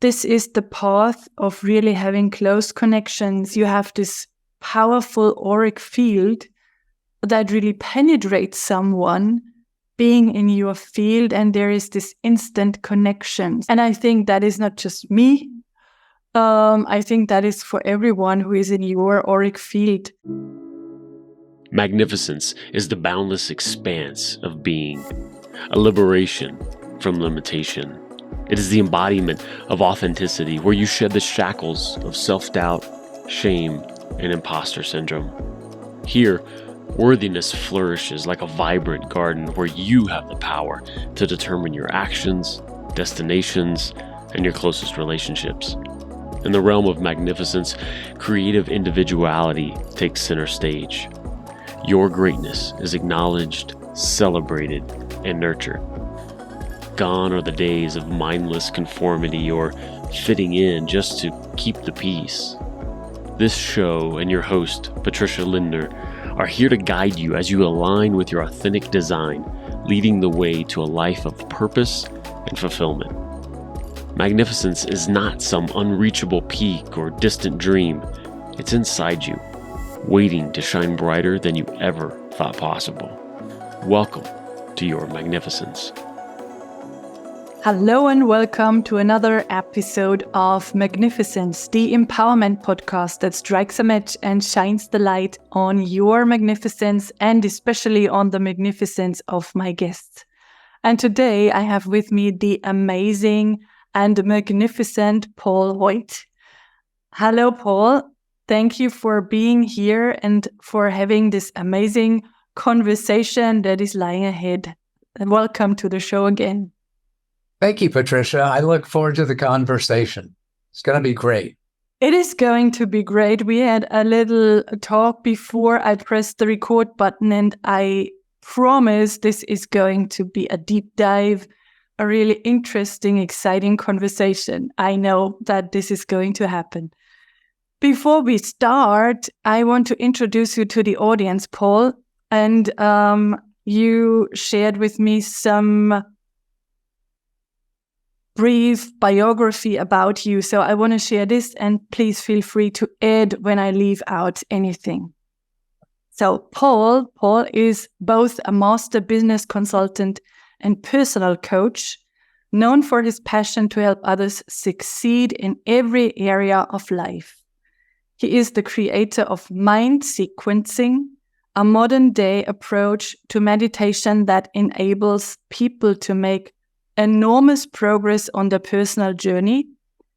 this is the path of really having close connections. You have this powerful auric field that really penetrates someone being in your field, and there is this instant connection. And I think that is not just me. I think that is for everyone who is in your auric field. Magnificence is the boundless expanse of being, a liberation from limitation. It is the embodiment of authenticity, where you shed the shackles of self-doubt, shame, and imposter syndrome. Here, worthiness flourishes like a vibrant garden where you have the power to determine your actions, destinations, and your closest relationships. In the realm of magnificence, creative individuality takes center stage. Your greatness is acknowledged, celebrated, and nurtured. Gone are the days of mindless conformity or fitting in just to keep the peace. This show and your host, Patricia Lindner, are here to guide you as you align with your authentic design, leading the way to a life of purpose and fulfillment. Magnificence is not some unreachable peak or distant dream. It's inside you, waiting to shine brighter than you ever thought possible. Welcome to your magnificence. Hello and welcome to another episode of Magnificence, the empowerment podcast that strikes a match and shines the light on your magnificence and especially on the magnificence of my guests. And today I have with me the amazing and magnificent Paul Hoyt. Hello, Paul. Thank you for being here and for having this amazing conversation that is lying ahead. And welcome to the show again. Thank you, Patricia. I look forward to the conversation. It's going to be great. It is going to be great. We had a little talk before I pressed the record button, and I promise this is going to be a deep dive, a really interesting, exciting conversation. I know that this is going to happen. Before we start, I want to introduce you to the audience, Paul, and you shared with me some brief biography about you. So I want to share this, and please feel free to add when I leave out anything. So Paul is both a master business consultant and personal coach, known for his passion to help others succeed in every area of life. He is the creator of mind sequencing, a modern-day approach to meditation that enables people to make enormous progress on their personal journey,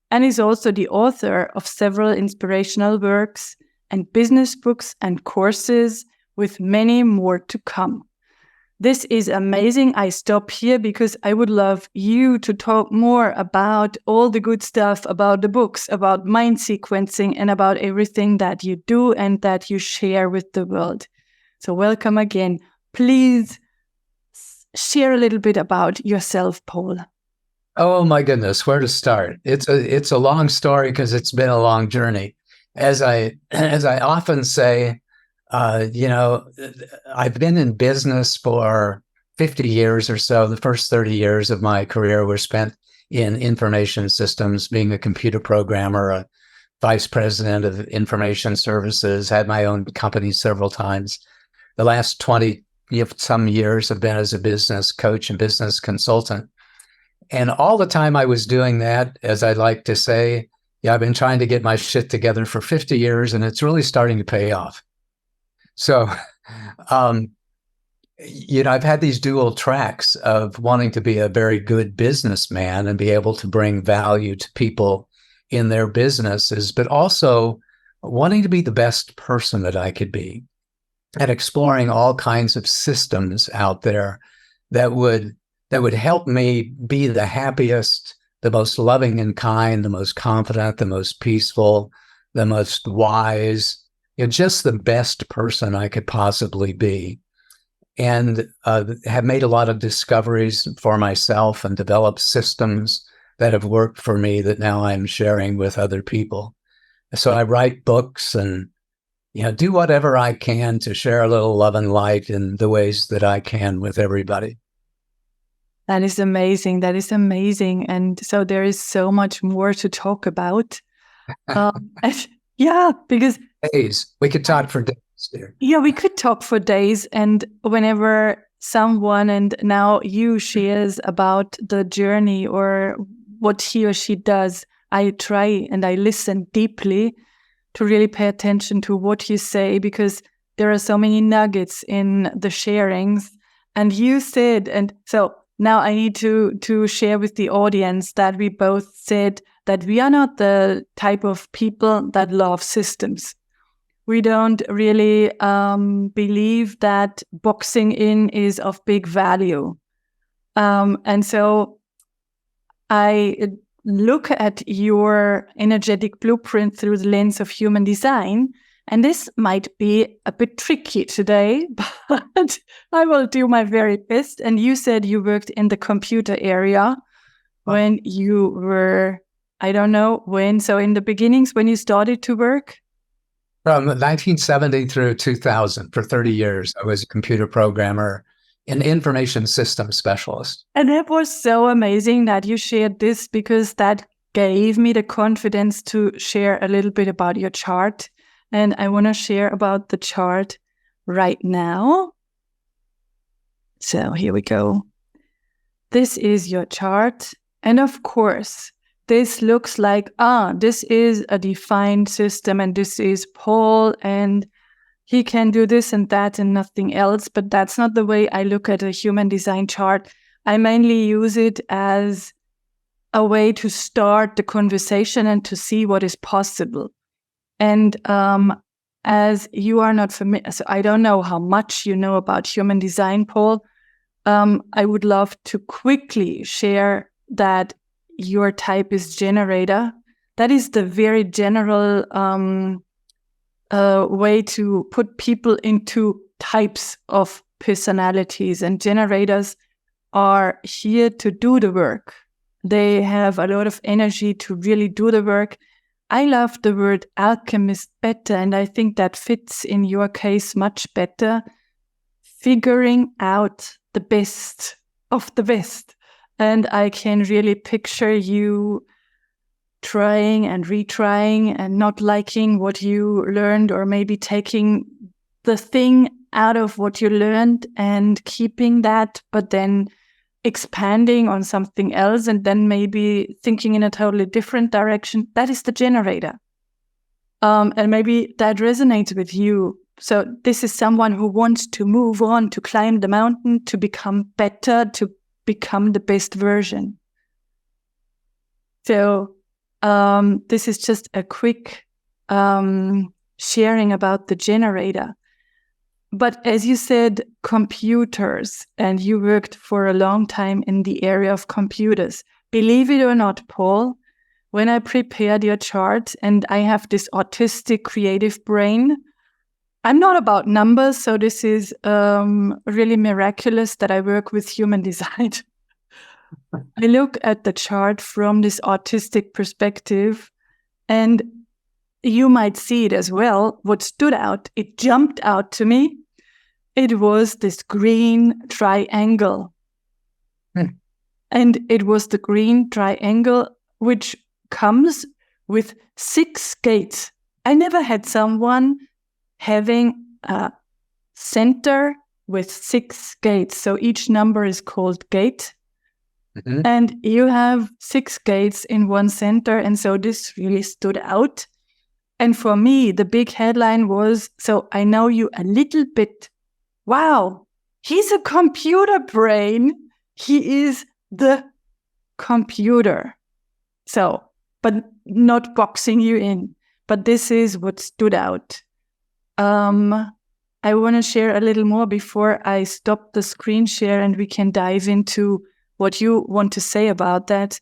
and is also the author of several inspirational works and business books and courses, with many more to come. This is amazing. I stop here because I would love you to talk more about all the good stuff, about the books, about mind sequencing, and about everything that you do and that you share with the world. So welcome again. Please share a little bit about yourself, Paul. Oh my goodness, where to start? It's a long story because it's been a long journey. As I often say, I've been in business for 50 years or so. The first 30 years of my career were spent in information systems, being a computer programmer, a vice president of information services, had my own company several times. The last 20 some years have been as a business coach and business consultant. And all the time I was doing that, as I like to say, I've been trying to get my shit together for 50 years, and it's really starting to pay off. So, I've had these dual tracks of wanting to be a very good businessman and be able to bring value to people in their businesses, but also wanting to be the best person that I could be, and exploring all kinds of systems out there that would help me be the happiest, the most loving and kind, the most confident, the most peaceful, the most wise, just the best person I could possibly be. And have made a lot of discoveries for myself and developed systems that have worked for me that now I'm sharing with other people. So I write books and do whatever I can to share a little love and light in the ways that I can with everybody. That is amazing. That is amazing. And so there is so much more to talk about. Yeah, because days. We could talk for days there. Yeah, we could talk for days. And whenever someone, and now you, shares about the journey or what he or she does, I try and I listen deeply to really pay attention to what you say, because there are so many nuggets in the sharings. And you said, and so now I need to share with the audience that we both said that we are not the type of people that love systems. We don't really believe that boxing in is of big value. And so I look at your energetic blueprint through the lens of human design. And this might be a bit tricky today, but I will do my very best. And you said you worked in the computer area when you were, I don't know when, so in the beginnings when you started to work? From 1970 through 2000, for 30 years, I was a computer programmer and information systems specialist. And that was so amazing that you shared this, because that gave me the confidence to share a little bit about your chart. And I want to share about the chart right now. So here we go. This is your chart. And of course, this looks like, this is a defined system, and this is Paul, and he can do this and that and nothing else. But that's not the way I look at a human design chart. I mainly use it as a way to start the conversation and to see what is possible. And as you are not familiar, so I don't know how much you know about human design, Paul. I would love to quickly share that your type is generator. That is the very general way to put people into types of personalities. And generators are here to do the work. They have a lot of energy to really do the work. I love the word alchemist better, and I think that fits in your case much better. Figuring out the best of the best. And I can really picture you trying and retrying and not liking what you learned, or maybe taking the thing out of what you learned and keeping that, but then expanding on something else, and then maybe thinking in a totally different direction. That is the generator. And maybe that resonates with you. So this is someone who wants to move on, to climb the mountain, to become better, to become the best version. So this is just a quick sharing about the generator. But as you said, computers, and you worked for a long time in the area of computers. Believe it or not, Paul, when I prepared your chart, and I have this autistic creative brain, I'm not about numbers, so this is really miraculous that I work with human design. I look at the chart from this autistic perspective, and you might see it as well. What stood out, it jumped out to me. It was this green triangle. And it was the green triangle which comes with 6 gates. I never had someone having a center with 6 gates. So each number is called gate. Mm-hmm. And you have 6 gates in one center. And so this really stood out. And for me, the big headline was, so I know you a little bit. Wow, he's a computer brain. He is the computer. So, but not boxing you in. But this is what stood out. I want to share a little more before I stop the screen share, and we can dive into what you want to say about that.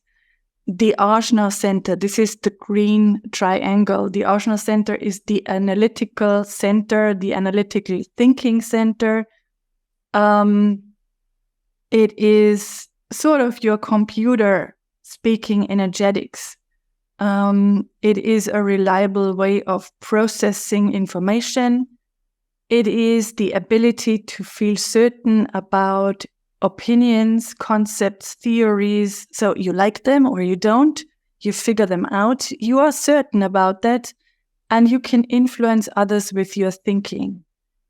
The Ajna Center, this is the green triangle. The Ajna Center is the analytical center, the analytical thinking center. It is sort of your computer speaking energetics. It is a reliable way of processing information. It is the ability to feel certain about opinions, concepts, theories. So you like them or you don't. You figure them out. You are certain about that. And you can influence others with your thinking.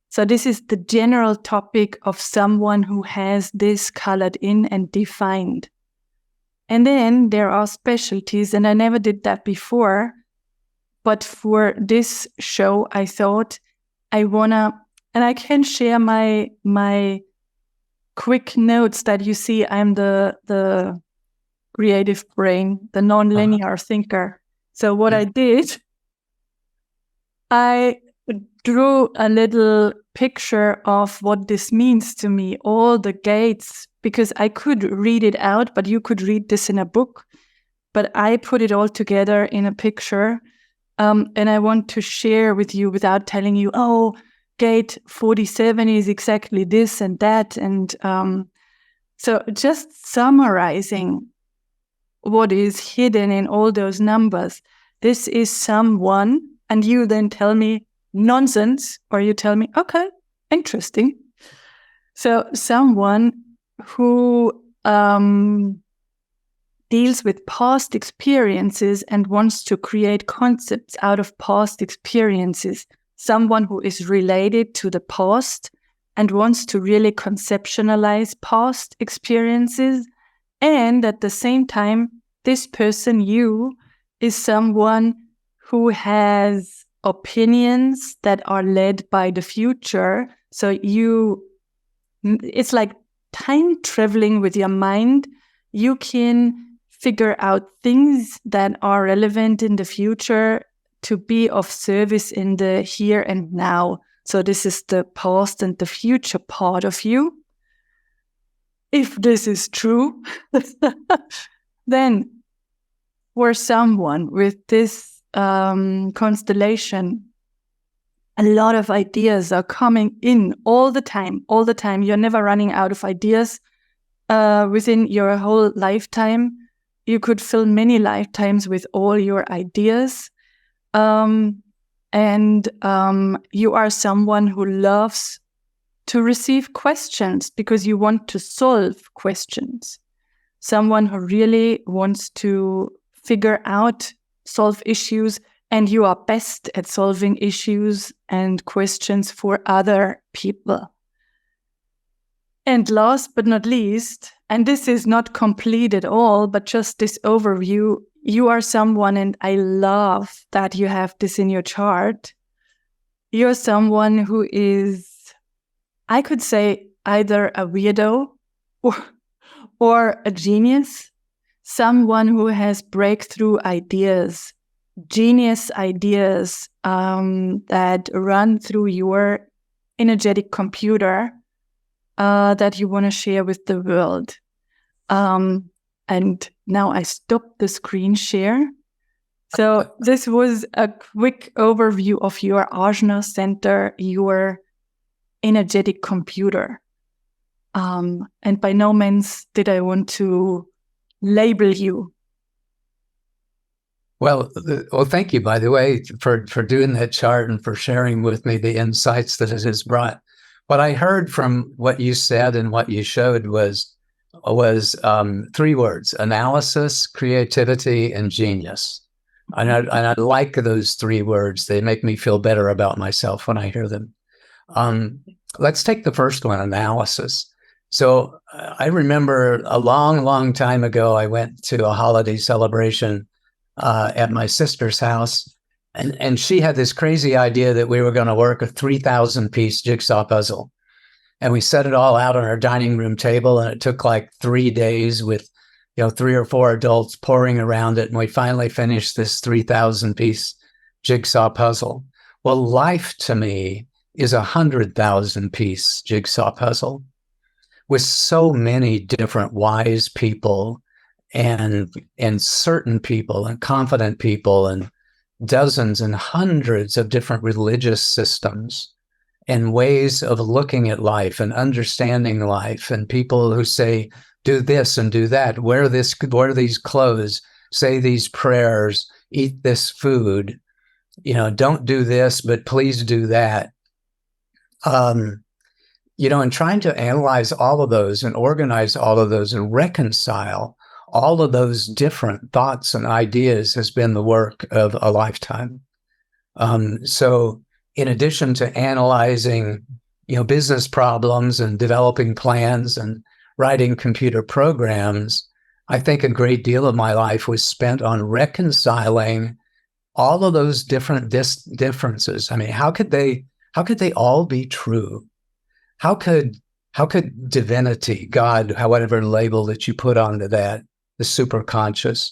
So this is the general topic of someone who has this colored in and defined. And then there are specialties, and I never did that before. But for this show, I thought I wanna, and I can share my quick notes that you see. I'm the creative brain, the non-linear thinker. So what I did, I drew a little picture of what this means to me, all the gates, because I could read it out, but you could read this in a book. But I put it all together in a picture. And I want to share with you without telling you, oh, gate 47 is exactly this and that. And so just summarizing what is hidden in all those numbers. This is someone, and you then tell me nonsense, or you tell me, okay, interesting. So someone who deals with past experiences and wants to create concepts out of past experiences. Someone who is related to the past and wants to really conceptualize past experiences. And at the same time, this person, you, is someone who has opinions that are led by the future. So it's like time traveling with your mind. You can figure out things that are relevant in the future to be of service in the here and now. So this is the past and the future part of you. If this is true, then for someone with this constellation, a lot of ideas are coming in all the time. You're never running out of ideas within your whole lifetime. You could fill many lifetimes with all your ideas. And you are someone who loves to receive questions because you want to solve questions. Someone who really wants to figure out, solve issues, and you are best at solving issues and questions for other people. And last but not least, and this is not complete at all, but just this overview, you are someone, and I love that you have this in your chart. You're someone who is, I could say, either a weirdo or a genius, someone who has breakthrough ideas, genius ideas that run through your energetic computer that you want to share with the world. And now I stop the screen share. So this was a quick overview of your Ajna Center, your energetic computer. And by no means did I want to label you. Well, thank you, by the way, for doing that chart and for sharing with me the insights that it has brought. What I heard from what you said and what you showed was three words: analysis, creativity, and genius. And I like those three words. They make me feel better about myself when I hear them. Let's take the first one, analysis. So I remember a long, long time ago, I went to a holiday celebration at my sister's house. And she had this crazy idea that we were going to work a 3,000-piece jigsaw puzzle. And we set it all out on our dining room table, and it took like 3 days with, 3 or 4 adults pouring around it. And we finally finished this 3,000-piece jigsaw puzzle. Well, life to me is a 100,000-piece jigsaw puzzle with so many different wise people and certain people and confident people and dozens and hundreds of different religious systems and ways of looking at life and understanding life, and people who say, do this and do that, wear these clothes, say these prayers, eat this food, don't do this, but please do that. and trying to analyze all of those and organize all of those and reconcile all of those different thoughts and ideas has been the work of a lifetime. So in addition to analyzing, business problems and developing plans and writing computer programs, I think a great deal of my life was spent on reconciling all of those different differences. I mean, how could they all be true? How could divinity, God, however label that you put onto that, the superconscious,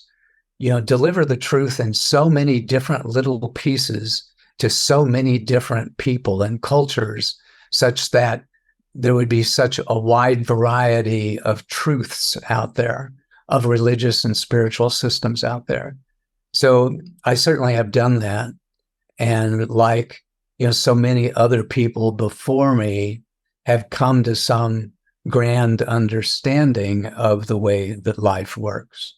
deliver the truth in so many different little pieces to so many different people and cultures, such that there would be such a wide variety of truths out there, of religious and spiritual systems out there. So I certainly have done that. And like, so many other people before me have come to some grand understanding of the way that life works.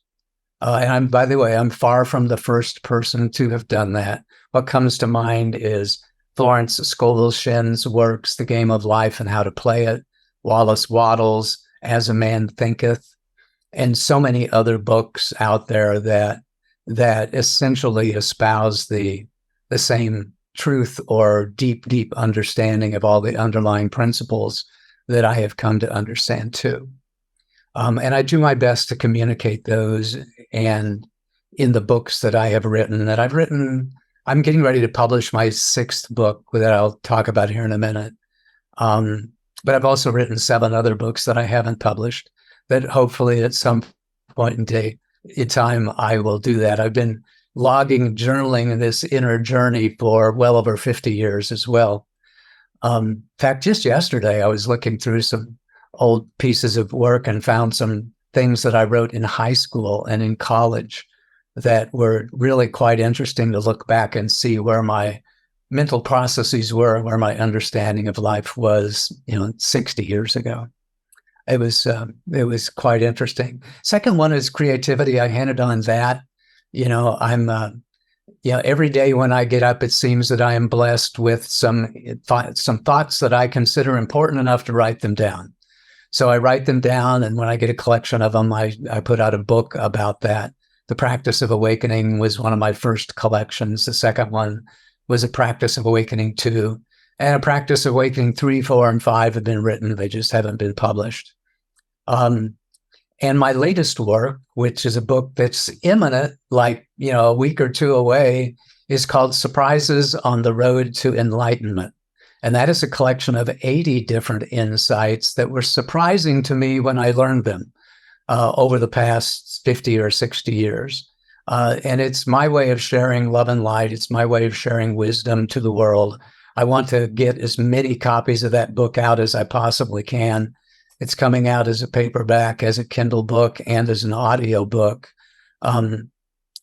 And by the way, I'm far from the first person to have done that. What comes to mind is Florence Scovel Shinn's works, The Game of Life and How to Play It, Wallace Wattles' As a Man Thinketh, and so many other books out there that essentially espouse the same truth or deep understanding of all the underlying principles that I have come to understand too. And I do my best to communicate those. And in the books that I've written, I'm getting ready to publish my 6th book that I'll talk about here in a minute. But I've also written 7 other books that I haven't published that hopefully at some point in time I will do that. I've been journaling this inner journey for well over 50 years as well. In fact, just yesterday, I was looking through some old pieces of work and found some things that I wrote in high school and in college that were really quite interesting to look back and see where my mental processes were, where my understanding of life was, 60 years ago. It was quite interesting. Second one is creativity. I handed on that. I'm every day when I get up, it seems that I am blessed with some thoughts that I consider important enough to write them down. So I write them down, and when I get a collection of them, I put out a book about that. The Practice of Awakening was one of my first collections. The second one was A Practice of Awakening 2, and A Practice of Awakening 3, 4, and 5 have been written. They just haven't been published. And my latest work, which is a book that's imminent, like, a week or 2 away, is called Surprises on the Road to Enlightenment. And that is a collection of 80 different insights that were surprising to me when I learned them over the past 50 or 60 years. And it's my way of sharing love and light. It's my way of sharing wisdom to the world. I want to get as many copies of that book out as I possibly can. It's coming out as a paperback, as a Kindle book, and as an audio book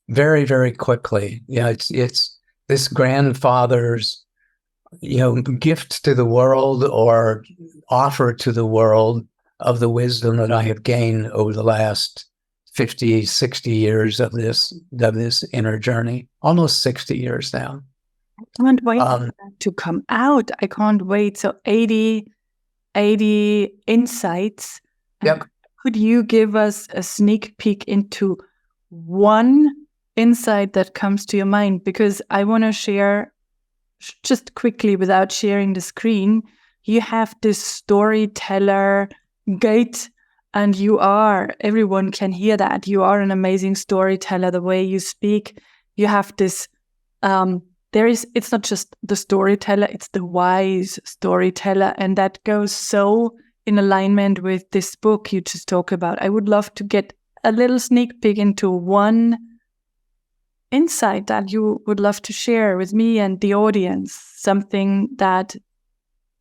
very, very quickly. It's this grandfather's gift to the world, or offer to the world, of the wisdom that I have gained over the last 50, 60 years of this inner journey, almost 60 years now. I can't wait for that to come out. I can't wait. So 80 insights. Yep. Could you give us a sneak peek into one insight that comes to your mind? Because I want to share just quickly, without sharing the screen. You have this storyteller gate, and everyone can hear that. You are an amazing storyteller. The way you speak, you have this, it's not just the storyteller, it's the wise storyteller. And that goes so in alignment with this book you just talk about. I would love to get a little sneak peek into one insight that you would love to share with me and the audience, something that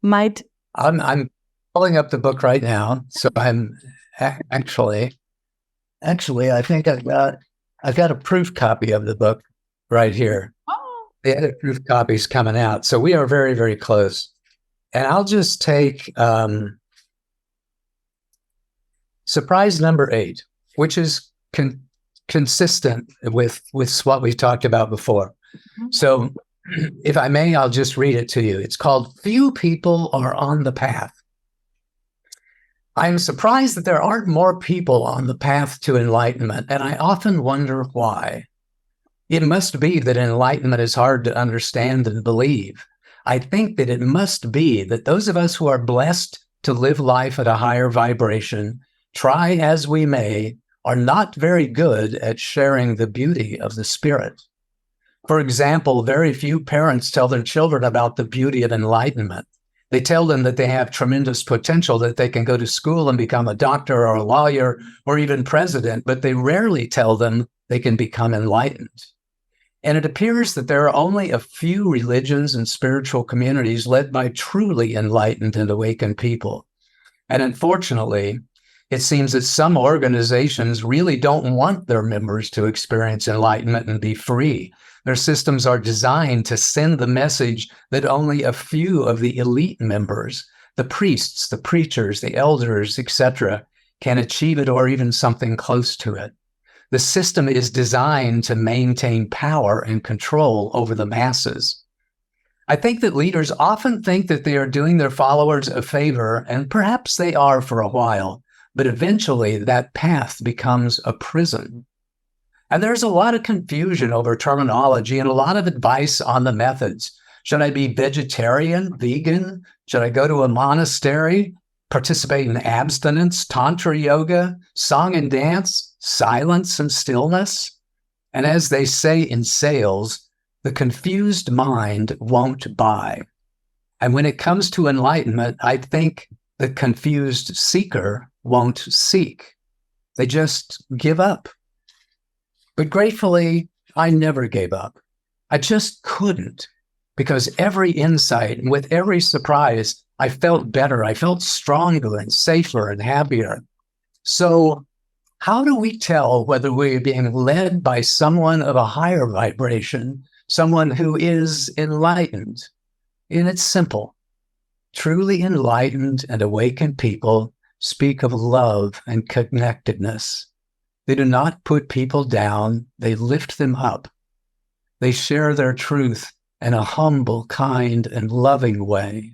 might... I'm pulling up the book right now, so I'm actually I think I've got a proof copy of the book right here. Oh. The other proof copy's coming out, so we are very, very close. And I'll just take surprise number 8, which is consistent with what we talked about before. Mm-hmm. So if I may, I'll just read it to you. It's called Few People Are on the Path. I'm surprised that there aren't more people on the path to enlightenment, and I often wonder why. It must be that enlightenment is hard to understand and believe. I think that it must be that those of us who are blessed to live life at a higher vibration, try as we may, are not very good at sharing the beauty of the spirit. For example, very few parents tell their children about the beauty of enlightenment. They tell them that they have tremendous potential, that they can go to school and become a doctor or a lawyer or even president, but they rarely tell them they can become enlightened. And it appears that there are only a few religions and spiritual communities led by truly enlightened and awakened people. And unfortunately, it seems that some organizations really don't want their members to experience enlightenment and be free. Their systems are designed to send the message that only a few of the elite members, the priests, the preachers, the elders, etc., can achieve it or even something close to it. The system is designed to maintain power and control over the masses. I think that leaders often think that they are doing their followers a favor, and perhaps they are for a while, but eventually that path becomes a prison. And there's a lot of confusion over terminology and a lot of advice on the methods. Should I be vegetarian, vegan? Should I go to a monastery, participate in abstinence, tantra yoga, song and dance, silence and stillness? And as they say in sales, the confused mind won't buy. And when it comes to enlightenment, I think the confused seeker won't seek. They just give up. But gratefully, I never gave up. I just couldn't, because every insight and with every surprise, I felt better. I felt stronger and safer and happier. So how do we tell whether we're being led by someone of a higher vibration, someone who is enlightened? And it's simple. Truly enlightened and awakened people speak of love and connectedness. They do not put people down. They lift them up. They share their truth in a humble, kind, and loving way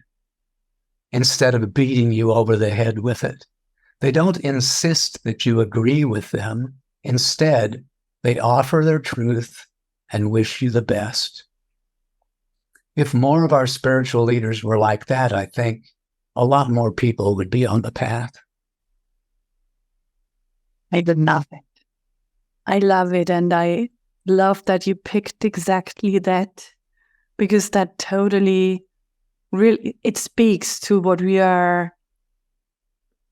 instead of beating you over the head with it. They don't insist that you agree with them. Instead, they offer their truth and wish you the best. If more of our spiritual leaders were like that, I think a lot more people would be on the path. I did nothing. I love it. And I love that you picked exactly that, because that totally really, it speaks to what we are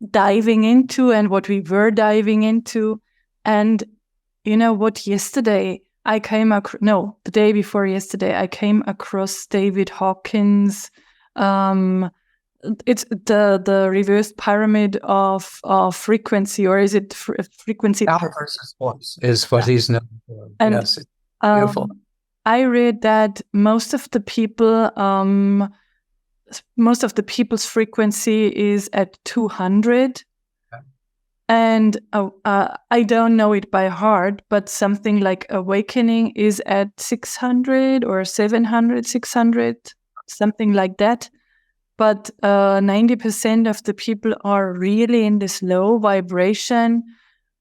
diving into and what we were diving into. And you know what, yesterday I came across, no, the day before yesterday, I came across David Hawkins. It's the reversed pyramid of frequency, or is it frequency? Power versus force is what he's known for. And, yes, it's beautiful. I read that most of the people's frequency is at 200. Okay. And I don't know it by heart, but something like awakening is at 600 or 700, 600, something like that. But 90% of the people are really in this low vibration.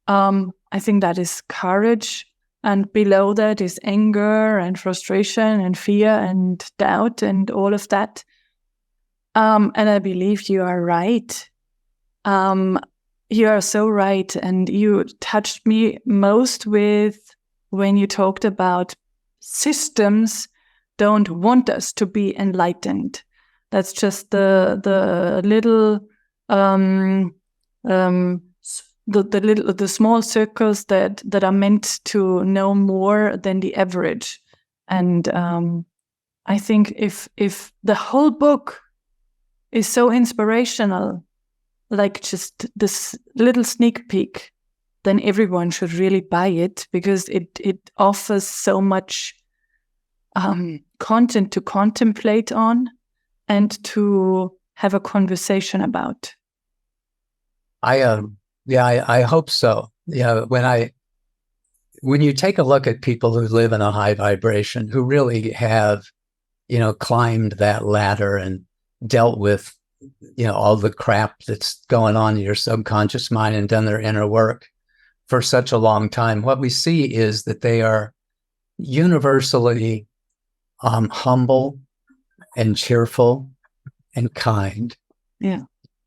I think that is courage. And below that is anger and frustration and fear and doubt and all of that. And I believe you are right. You are so right. And you touched me most with when you talked about systems don't want us to be enlightened. That's just the little the small circles that are meant to know more than the average. And I think if the whole book is so inspirational, like just this little sneak peek, then everyone should really buy it, because it offers so much content to contemplate on and to have a conversation about. I hope so. Yeah, when you take a look at people who live in a high vibration, who really have, climbed that ladder and dealt with all the crap that's going on in your subconscious mind and done their inner work for such a long time, what we see is that they are universally humble and cheerful and kind. Yeah.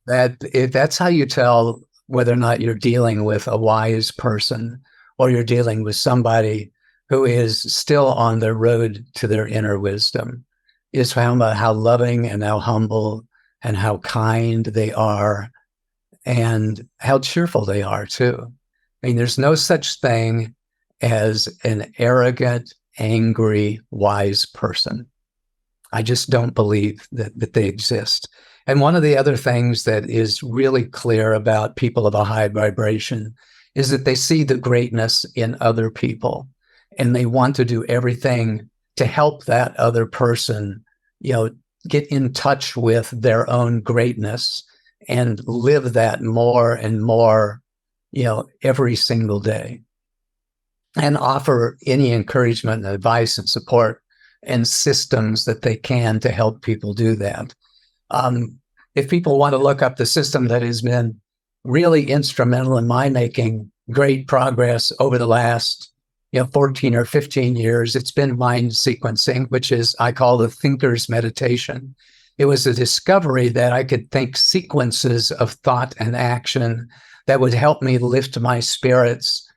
That's how you tell whether or not you're dealing with a wise person or you're dealing with somebody who is still on their road to their inner wisdom, is how loving and how humble and how kind they are and how cheerful they are too. I mean, there's no such thing as an arrogant, angry, wise person. I just don't believe that they exist. And one of the other things that is really clear about people of a high vibration is that they see the greatness in other people, and they want to do everything to help that other person, get in touch with their own greatness and live that more and more, every single day, and offer any encouragement and advice and support and systems that they can to help people do that. If people want to look up the system that has been really instrumental in my making great progress over the last 14 or 15 years, it's been mind sequencing, which is, I call the thinker's meditation. It was a discovery that I could think sequences of thought and action that would help me lift my spirits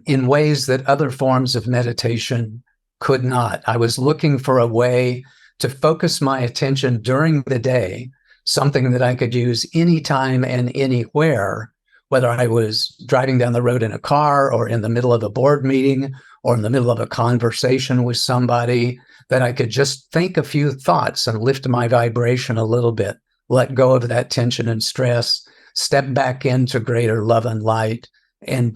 in ways that other forms of meditation could not. I was looking for a way to focus my attention during the day, something that I could use anytime and anywhere, whether I was driving down the road in a car or in the middle of a board meeting or in the middle of a conversation with somebody, that I could just think a few thoughts and lift my vibration a little bit, let go of that tension and stress, step back into greater love and light, and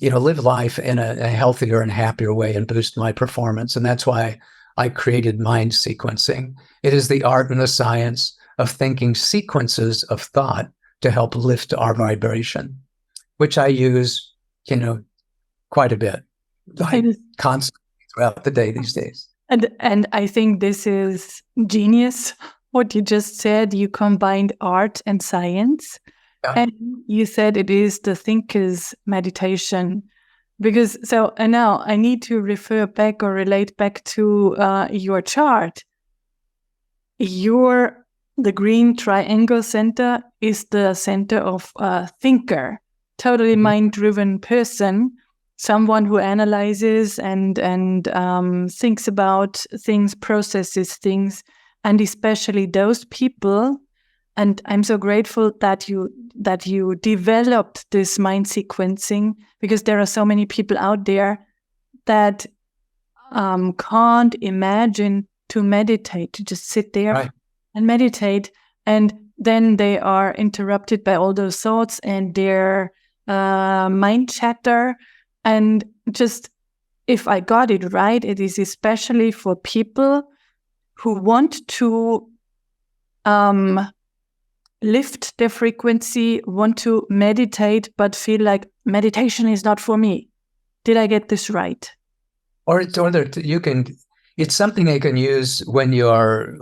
live life in a healthier and happier way and boost my performance. And that's why I created mind sequencing. It is the art and the science of thinking sequences of thought to help lift our vibration, which I use, quite a bit, constantly throughout the day these days. And I think this is genius, what you just said. You combined art and science. Yeah. And you said it is the thinker's meditation. And now I need to refer back or relate back to your chart. The green triangle center is the center of a thinker, totally mind-driven person, someone who analyzes and thinks about things, processes things, and especially those people. And I'm so grateful that you developed this mind sequencing, because there are so many people out there that can't imagine to meditate, to just sit there and meditate, and then they are interrupted by all those thoughts and their mind chatter. And just, if I got it right, it is especially for people who want to lift their frequency, want to meditate, but feel like meditation is not for me. Did I get this right? It's something they can use when you're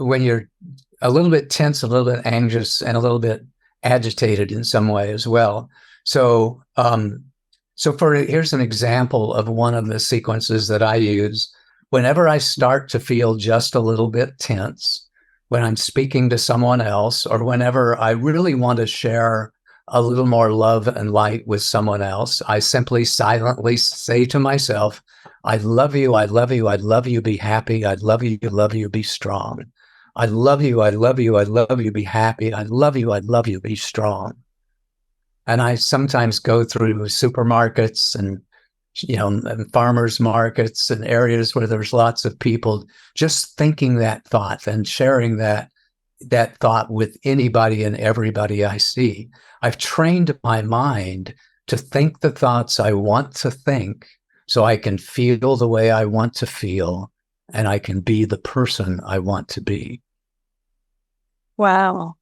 a little bit tense, a little bit anxious, and a little bit agitated in some way as well. So here's an example of one of the sequences that I use. Whenever I start to feel just a little bit tense, when I'm speaking to someone else, or whenever I really want to share a little more love and light with someone else, I simply silently say to myself, I love you, I love you, I love you, be happy, I love you, be strong. I love you, I love you, I love you, be happy, I love you, be strong. And I sometimes go through supermarkets and farmers markets and areas where there's lots of people, just thinking that thought and sharing that thought with anybody and everybody I see. I've trained my mind to think the thoughts I want to think, so I can feel the way I want to feel, and I can be the person I want to be. Wow.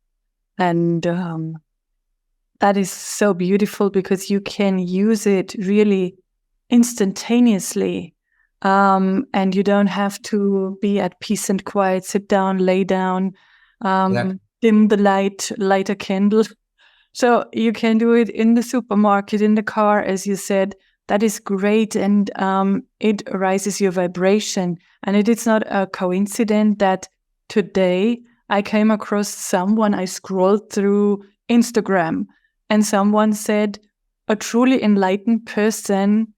And that is so beautiful, because you can use it really instantaneously, and you don't have to be at peace and quiet, sit down, lay down. dim the light, light a candle. So you can do it in the supermarket, in the car, as you said. That is great, and it raises your vibration. And it is not a coincidence that today I came across someone, I scrolled through Instagram, and someone said, a truly enlightened person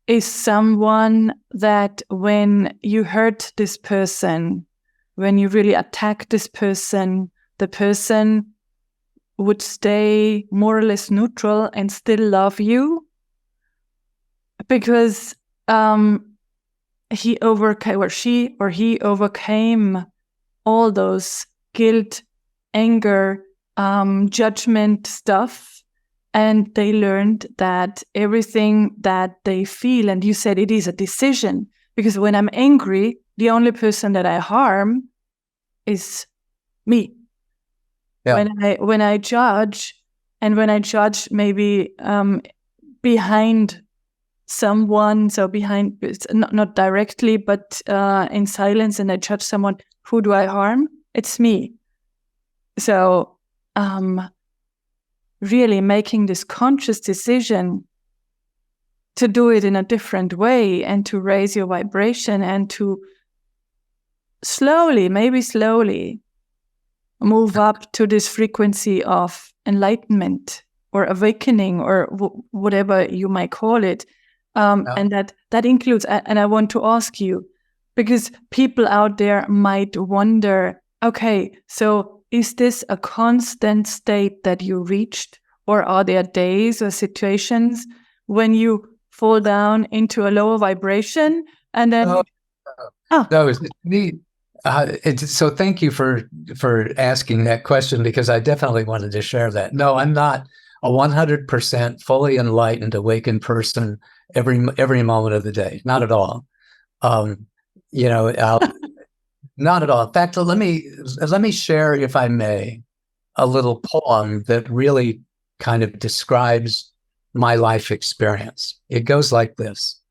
is someone that when you hurt this person, when you really attack this person, the person would stay more or less neutral and still love you, because he overcame, or she or he overcame all those guilt, anger, judgment stuff, and they learned that everything that they feel, and you said it is a decision, because when I'm angry, the only person that I harm is me. Yeah. When I judge, and when I judge maybe behind someone, so behind, not directly, but in silence, and I judge someone, who do I harm? It's me. So really making this conscious decision to do it in a different way, and to raise your vibration, and to slowly, maybe slowly, move up to this frequency of enlightenment or awakening, or whatever you might call it. And that includes, and I want to ask you, because people out there might wonder, okay, so is this a constant state that you reached, or are there days or situations when you fall down into a lower vibration and then... No, it's neat. So thank you for asking that question, because I definitely wanted to share that. No, I'm not a 100% fully enlightened, awakened person every moment of the day. Not at all. Not at all. In fact, let me share, if I may, a little poem that really kind of describes my life experience. It goes like this.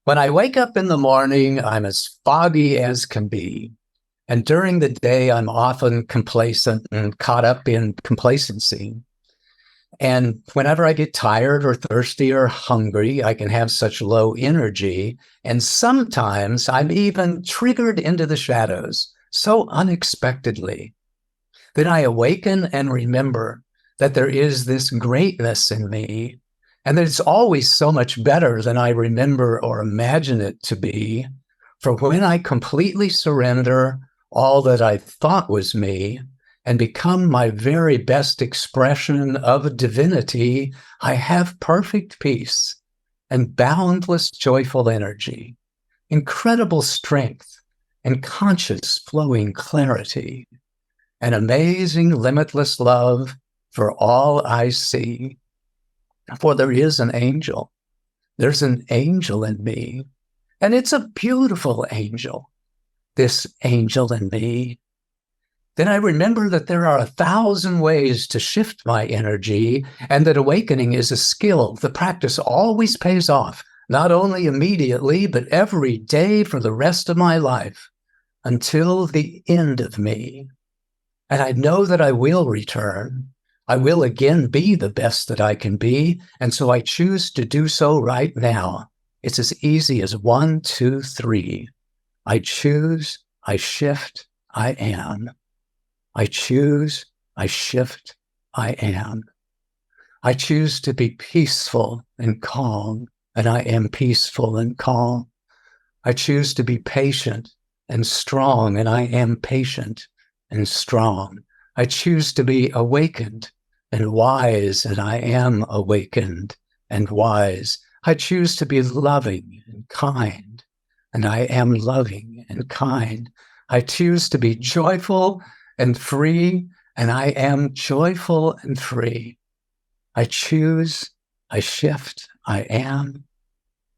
When I wake up in the morning, I'm as foggy as can be. And during the day, I'm often complacent and caught up in complacency. And whenever I get tired or thirsty or hungry, I can have such low energy. And sometimes I'm even triggered into the shadows so unexpectedly. Then I awaken and remember that there is this greatness in me, and that it's always so much better than I remember or imagine it to be. For when I completely surrender all that I thought was me and become my very best expression of divinity, I have perfect peace and boundless joyful energy, incredible strength and conscious flowing clarity, an amazing limitless love for all I see. For there is an angel. There's an angel in me, and it's a beautiful angel, this angel in me. Then I remember that there are 1,000 ways to shift my energy, and that awakening is a skill. The practice always pays off, not only immediately, but every day for the rest of my life, until the end of me. And I know that I will return. I will again be the best that I can be, and so I choose to do so right now. It's as easy as 1, 2, 3. I choose, I shift, I am. I choose, I shift, I am. I choose to be peaceful and calm, and I am peaceful and calm. I choose to be patient and strong, and I am patient and strong. I choose to be awakened and wise, and I am awakened and wise. I choose to be loving and kind, and I am loving and kind. I choose to be joyful and free, and I am joyful and free. I choose, I shift, I am.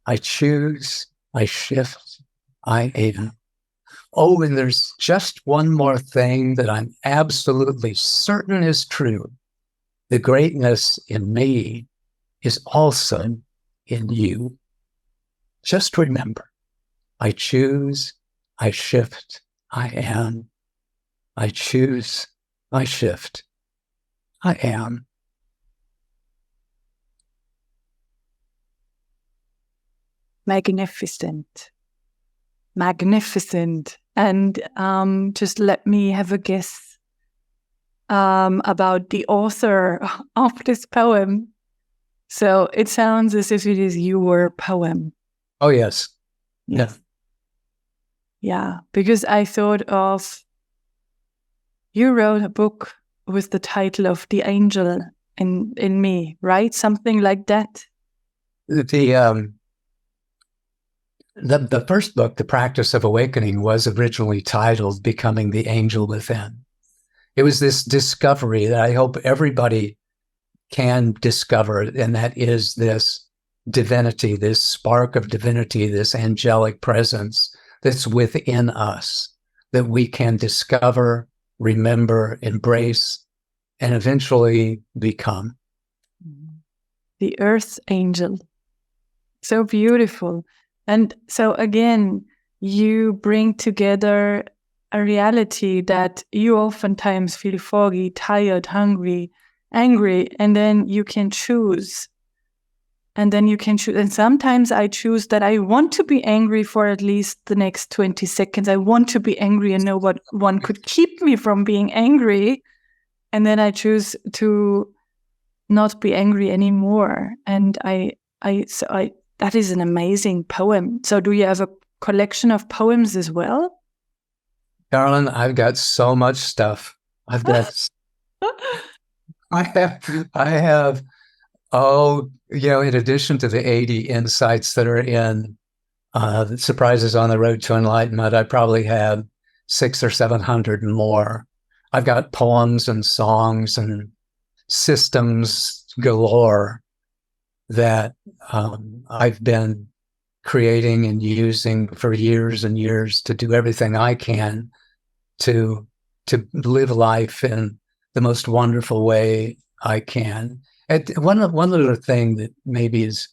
I choose, I shift, I am. Oh, and there's just one more thing that I'm absolutely certain is true. The greatness in me is also in you. Just remember, I choose, I shift, I am. I choose, I shift. I am. Magnificent. Magnificent. And just let me have a guess about the author of this poem. So it sounds as if it is your poem. Oh, yes. Yes. Yeah, because I thought of, you wrote a book with the title of The Angel in Me, right? Something like that. The first book, The Practice of Awakening, was originally titled Becoming the Angel Within. It was this discovery that I hope everybody can discover, and that is this divinity, this spark of divinity, this angelic presence that's within us, that we can discover, remember, embrace, and eventually become. The Earth Angel. So beautiful. And so again, you bring together a reality that you oftentimes feel foggy, tired, hungry, angry, and then you can choose. And then you can choose. And sometimes I choose that I want to be angry for at least the next 20 seconds. I want to be angry and know what one could keep me from being angry. And then I choose to not be angry anymore. And that is an amazing poem. So do you have a collection of poems as well? Carolyn, I've got so much stuff. I've got, I have, in addition to the 80 insights that are in the Surprises on the Road to Enlightenment, I probably have 600 or 700 more. I've got poems and songs and systems galore that I've been creating and using for years and years to do everything I can to live life in the most wonderful way I can. And one little thing that maybe is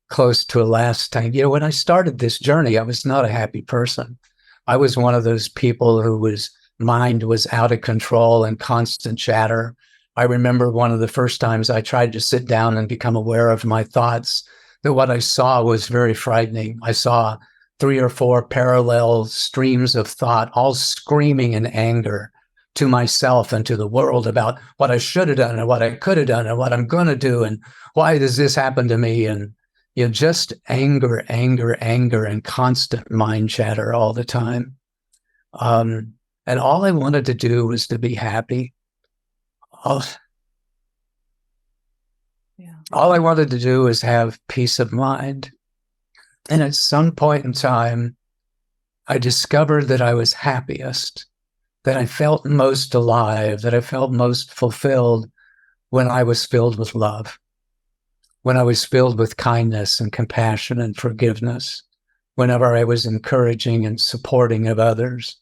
close to a last time, when I started this journey, I was not a happy person. I was one of those people whose mind was out of control and constant chatter. I remember one of the first times I tried to sit down and become aware of my thoughts, that what I saw was very frightening. I saw 3 or 4 parallel streams of thought, all screaming in anger to myself and to the world about what I should have done and what I could have done and what I'm going to do and why does this happen to me? And just anger, anger, anger, and constant mind chatter all the time. And all I wanted to do was to be happy. All I wanted to do was have peace of mind. And at some point in time, I discovered that I was happiest, that I felt most alive, that I felt most fulfilled when I was filled with love, when I was filled with kindness and compassion and forgiveness, whenever I was encouraging and supporting of others,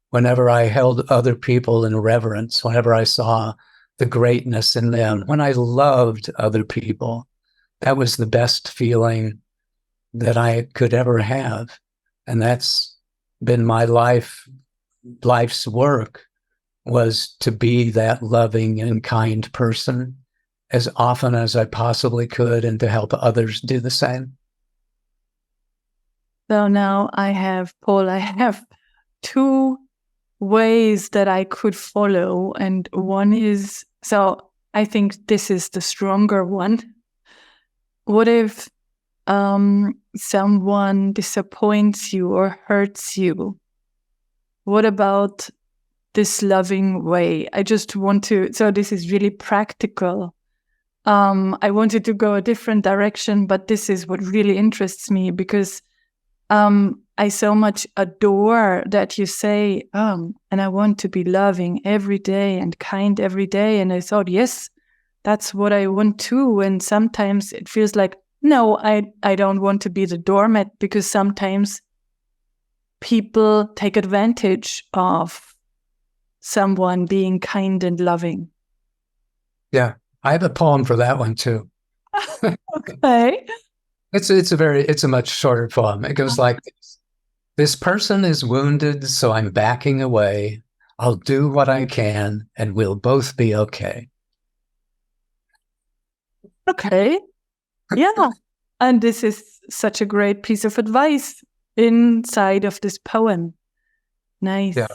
whenever I held other people in reverence, whenever I saw the greatness in them, when I loved other people. That was the best feeling that I could ever have. And that's been my life's work, was to be that loving and kind person as often as I possibly could and to help others do the same. So now Paul, I have 2 ways that I could follow. And one is, so I think this is the stronger one. What if someone disappoints you or hurts you? What about this loving way? I just want to, so this is really practical. I wanted to go a different direction, but this is what really interests me because I so much adore that you say, and I want to be loving every day and kind every day. And I thought, yes, that's what I want too. And sometimes it feels like, no, I don't want to be the doormat, because sometimes people take advantage of someone being kind and loving. Yeah, I have a poem for that one too. Okay. It's a much shorter poem. It goes like this. This person is wounded, so I'm backing away. I'll do what I can, and we'll both be okay. Okay. Yeah. And this is such a great piece of advice inside of this poem. Nice. Yeah.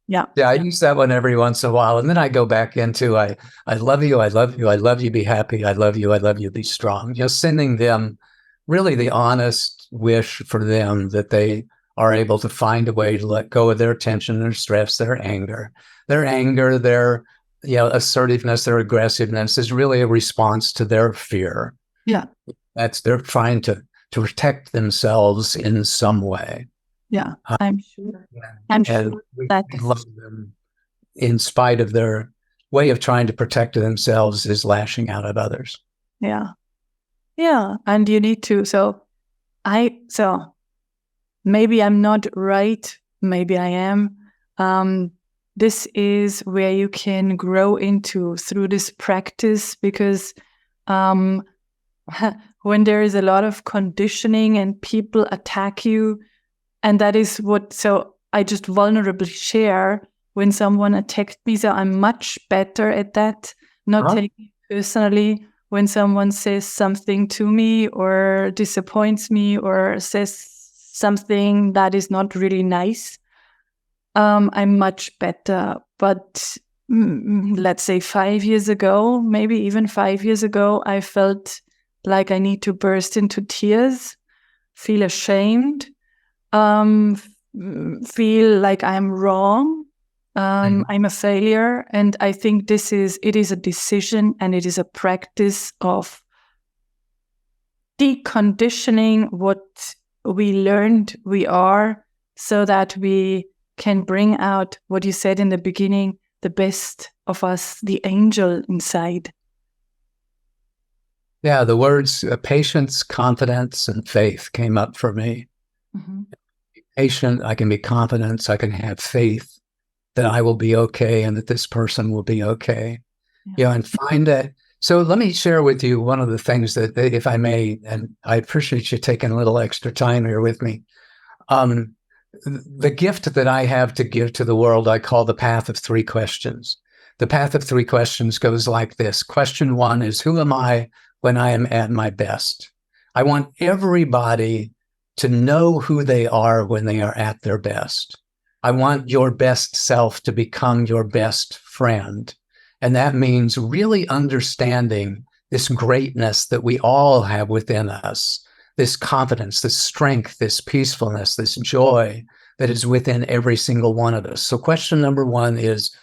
Yeah. Yeah, I use that one every once in a while. And then I go back into I love you, I love you, I love you, be happy, I love you, be strong. Sending them really the honest wish for them that they are able to find a way to let go of their tension, their stress, their anger. Their anger, their assertiveness, their aggressiveness is really a response to their fear. Yeah. They're trying to protect themselves in some way. Yeah, I'm sure. I'm sure that we love them in spite of their way of trying to protect themselves is lashing out at others. Yeah. Yeah. And you need to. So maybe I'm not right. Maybe I am. This is where you can grow into through this practice, because when there is a lot of conditioning and people attack you, and that is so I just vulnerably share when someone attacked me. So I'm much better at that, not taking it personally when someone says something to me or disappoints me or says something that is not really nice. I'm much better. But let's say 5 years ago, maybe even 5 years ago, I felt like I need to burst into tears, feel ashamed, feel like I'm wrong, I'm a failure. And I think it is a decision, and it is a practice of deconditioning what we learned we are, so that we can bring out what you said in the beginning, the best of us, the angel inside. Yeah, the words patience, confidence, and faith came up for me. Mm-hmm. Patient, I can be confident, I can have faith that I will be okay and that this person will be okay. Yeah, and find that. So let me share with you one of the things that, if I may, and I appreciate you taking a little extra time here with me. The gift that I have to give to the world, I call the path of 3 questions. The path of 3 questions goes like this. Question 1 is, who am I when I am at my best? I want everybody to know who they are when they are at their best. I want your best self to become your best friend. And that means really understanding this greatness that we all have within us, this confidence, this strength, this peacefulness, this joy that is within every single one of us. So question number 1 is,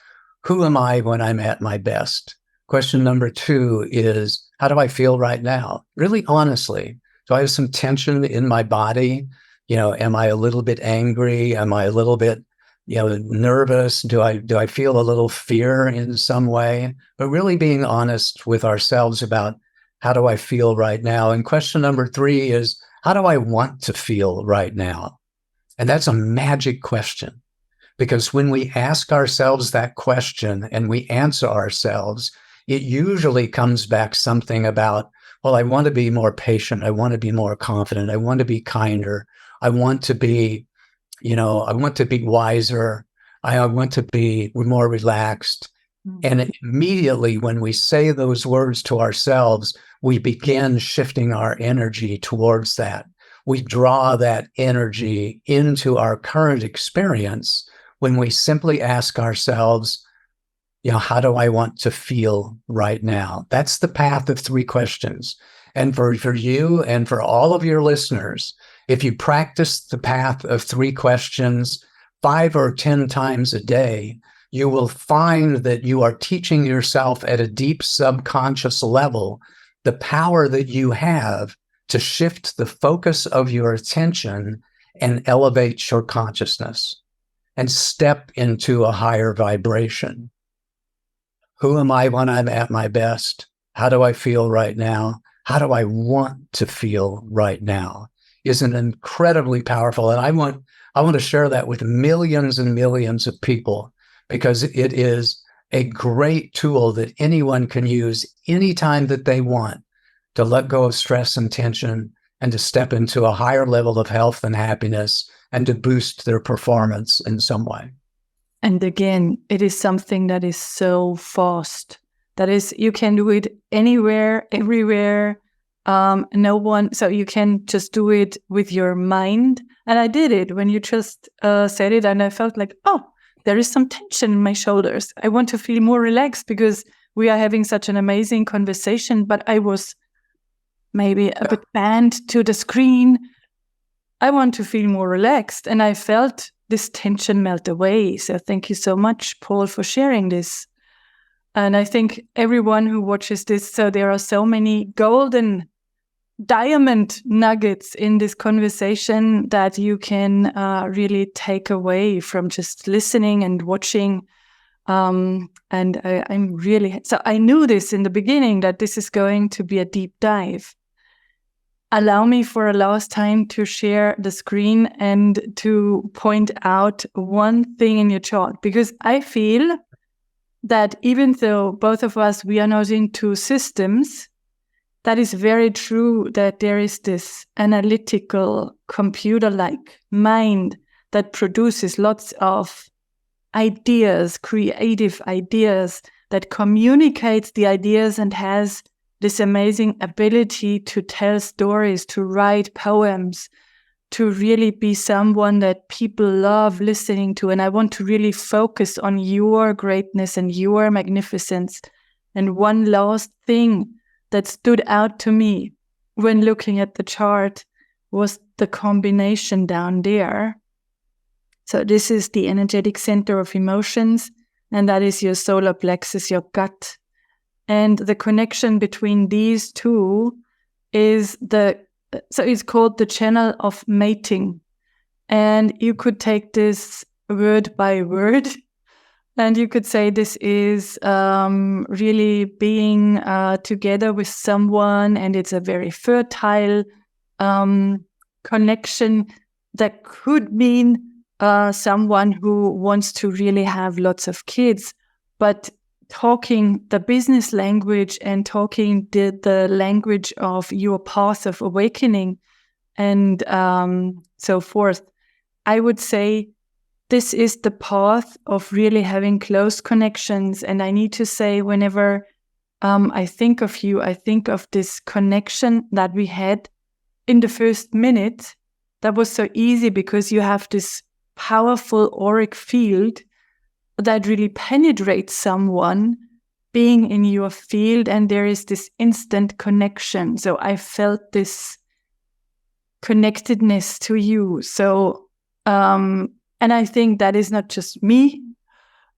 who am I when I'm at my best? Question number 2 is, how do I feel right now? Really honestly, do I have some tension in my body? Am I a little bit angry? Am I a little bit nervous? Do I feel a little fear in some way? But really being honest with ourselves about, how do I feel right now? And question number 3 is, how do I want to feel right now? And that's a magic question, because when we ask ourselves that question and we answer ourselves, it usually comes back something about, well, I want to be more patient. I want to be more confident. I want to be kinder. I want to be I want to be wiser. I want to be more relaxed. And immediately when we say those words to ourselves, we begin shifting our energy towards that. We draw that energy into our current experience when we simply ask ourselves, how do I want to feel right now? That's the path of 3 questions. And for you and for all of your listeners, if you practice the path of 3 questions 5 or 10 times a day, you will find that you are teaching yourself at a deep subconscious level the power that you have to shift the focus of your attention and elevate your consciousness and step into a higher vibration. Who am I when I'm at my best? How do I feel right now? How do I want to feel right now? Is an incredibly powerful. And I want to share that with millions and millions of people, because it is a great tool that anyone can use anytime that they want to let go of stress and tension and to step into a higher level of health and happiness and to boost their performance in some way. And again, it is something that is so fast. That is, you can do it anywhere, everywhere. So you can just do it with your mind. And I did it when you just said it, and I felt like, oh, there is some tension in my shoulders. I want to feel more relaxed because we are having such an amazing conversation, but I was maybe a bit bent to the screen. I want to feel more relaxed, and I felt this tension melt away. So thank you so much, Paul, for sharing this. And I think everyone who watches this, so there are so many golden diamond nuggets in this conversation that you can really take away from just listening and watching. I'm really, so I knew this in the beginning that this is going to be a deep dive. Allow me for a last time to share the screen and to point out one thing in your chart, because I feel that even though both of us, we are not into systems, that is very true, that there is this analytical, computer-like mind that produces lots of ideas, creative ideas, that communicates the ideas and has this amazing ability to tell stories, to write poems, to really be someone that people love listening to. And I want to really focus on your greatness and your magnificence. And one last thing that stood out to me when looking at the chart was the combination down there. So this is the energetic center of emotions, and that is your solar plexus, your gut. And the connection between these two is so it's called the channel of mating. And you could take this word by word, and you could say this is really being together with someone, and it's a very fertile connection that could mean someone who wants to really have lots of kids, but talking the business language and talking the language of your path of awakening and so forth. I would say this is the path of really having close connections. And I need to say, whenever I think of you, I think of this connection that we had in the first minute. That was so easy because you have this powerful auric field that really penetrates someone being in your field, and there is this instant connection. So I felt this connectedness to you. So, and I think that is not just me.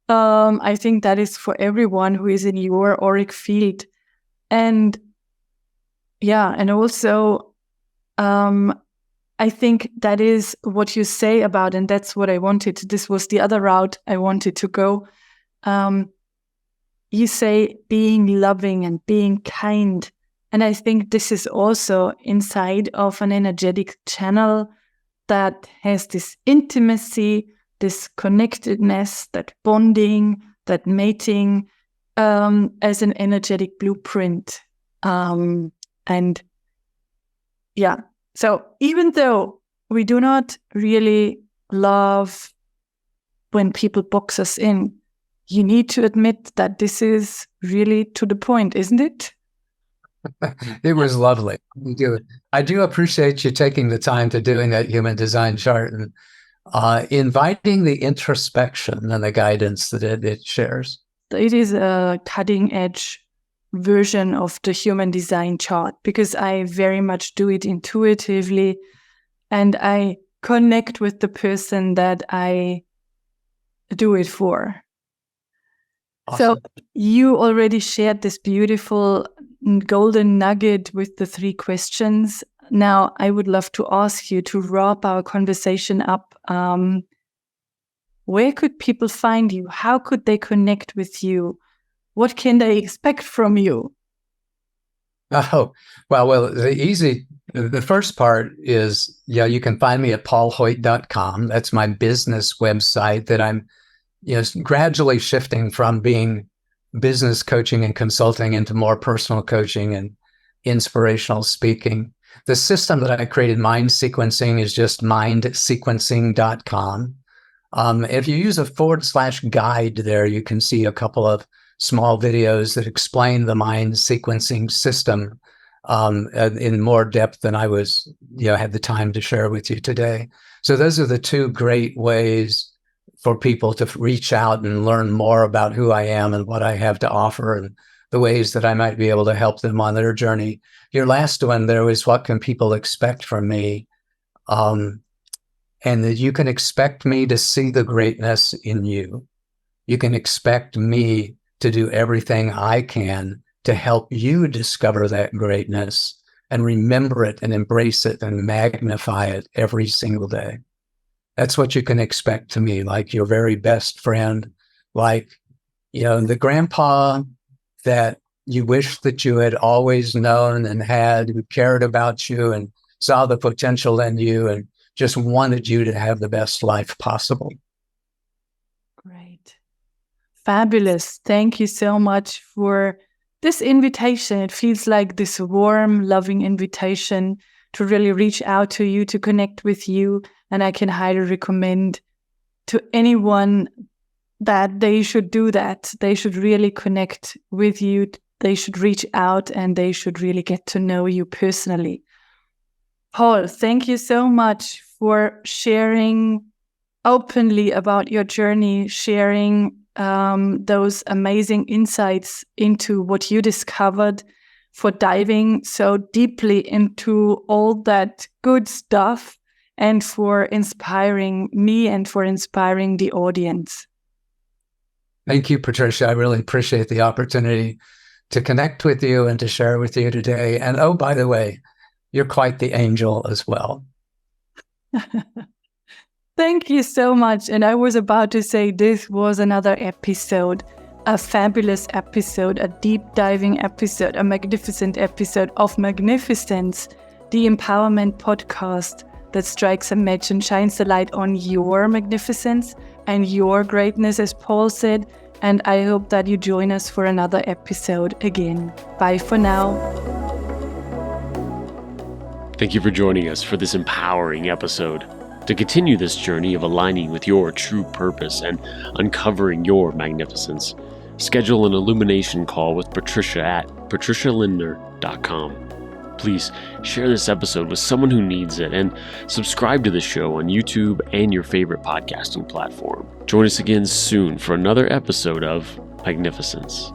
I think that is for everyone who is in your auric field. And yeah, and also, I think that is what you say about, and that's what I wanted. This was the other route I wanted to go. You say being loving and being kind. And I think this is also inside of an energetic channel that has this intimacy, this connectedness, that bonding, that mating, as an energetic blueprint. And yeah. So even though we do not really love when people box us in, you need to admit that this is really to the point, isn't it? It was lovely. I do appreciate you taking the time to doing that human design chart and inviting the introspection and the guidance that it shares. It is a cutting edge version of the human design chart because I very much do it intuitively and I connect with the person that I do it for. Awesome. So you already shared this beautiful golden nugget with the 3 questions. Now I would love to ask you to wrap our conversation up. Where could people find you? How could they connect with you? What can they expect from you? Oh, well, the first part is, you can find me at paulhoyt.com. That's my business website that I'm, gradually shifting from being business coaching and consulting into more personal coaching and inspirational speaking. The system that I created, mind sequencing, is just mindsequencing.com. If you use a /guide there, you can see a couple of small videos that explain the mind sequencing system in more depth than I had the time to share with you today. So those are the two great ways for people to reach out and learn more about who I am and what I have to offer and the ways that I might be able to help them on their journey. Your last one there was, what can people expect from me? And that you can expect me to see the greatness in you. You can expect me to do everything I can to help you discover that greatness and remember it and embrace it and magnify it every single day. That's what you can expect to me, like your very best friend, like, the grandpa that you wish that you had always known and had, who cared about you and saw the potential in you and just wanted you to have the best life possible. Great. Fabulous. Thank you so much for this invitation. It feels like this warm, loving invitation to really reach out to you, to connect with you. And I can highly recommend to anyone that they should do that. They should really connect with you. They should reach out and they should really get to know you personally. Paul, thank you so much for sharing openly about your journey, sharing those amazing insights into what you discovered, for diving so deeply into all that good stuff, and for inspiring me and for inspiring the audience. Thank you, Patricia. I really appreciate the opportunity to connect with you and to share with you today. And oh, by the way, you're quite the angel as well. Thank you so much. And I was about to say this was another episode, a fabulous episode, a deep diving episode, a magnificent episode of Magnificence, the empowerment podcast that strikes a match and shines the light on your magnificence and your greatness, as Paul said. And I hope that you join us for another episode again. Bye for now. Thank you for joining us for this empowering episode. To continue this journey of aligning with your true purpose and uncovering your magnificence, schedule an illumination call with Patricia at patricialindner.com. Please share this episode with someone who needs it and subscribe to the show on YouTube and your favorite podcasting platform. Join us again soon for another episode of Magnificence.